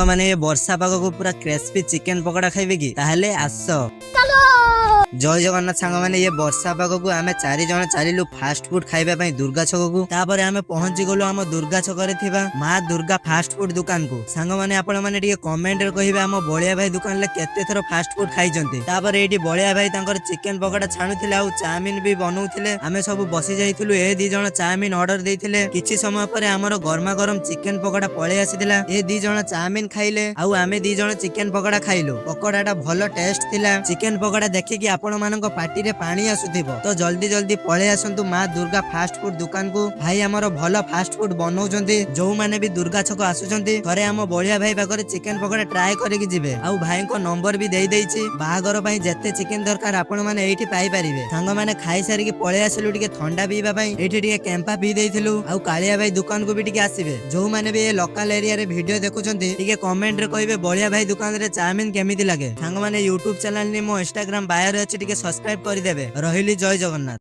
सांग माने ये वर्षा पाग को पूरा क्रिस्पी चिकन पकोड़ा खाइबे की ताहले आस जय जगन्नाथ सांग माने ये वर्षा पाग को आमे 4 जण चलिलु फास्ट फूड खाइबा पई दुर्गा छक को तापरे आमे पहुंची गलो हम दुर्गा छक रे थिबा मां दुर्गा फास्ट फूड दुकान को सांग माने आपण माने टिके कमेंट रे कहिबे हम बळिया भाई दुकान ले केते थरो फास्ट फूड खाइ जंती तापरे एठी बळिया भाई तांकर चिकन पकोड़ा छाणुथिले आ चाउमीन भी बनौथिले आमे सब बसी जाइथिलु ए दी जण चाउमीन ऑर्डर देइथिले किछि समय परे हमर गरमा गरम चिकन पकोड़ा पळे आसीथिला ए दी जण चाउमीन खाइले आ आमे दी जण चिकन पकोड़ा खाइलो पकोड़ाटा भलो टेस्ट थिला चिकन पकोड़ा देखि कि आपण मानक पार्टी रे पानी आसुथिबो तो जल्दी जल्दी पळे आसंतु मां दुर्गा फास्ट फूड दुकान को भाई हमर भलो फास्ट फूड बनौजंती जो माने भी दुर्गा छक आसुचंती थरे हम बळिया भाई पाखरे चिकन पकोड़ा ट्राई करिकि जिवे आ भाई को नंबर भी देई देइछि बाहागर पई जत्ते चिकन दरकार आपण माने एठी पाई परिबे सांग माने खाई सारी कि पळे आसिलु टिके ठंडा पीबा पई एठी टिके कैंपा पी देइथिलु आ कालिया भाई दुकान को भी टिके आसीबे जो माने भी ए लोकल एरिया रे वीडियो देखुचंती टिके कमेंट रे कहिबे बळिया भाई दुकान रे चाउमीन केमिति लागे सांग माने YouTube चैनल नि मो Instagram बायो रे अछि टिके सब्सक्राइब करि देबे रहिली जय जगन्नाथ।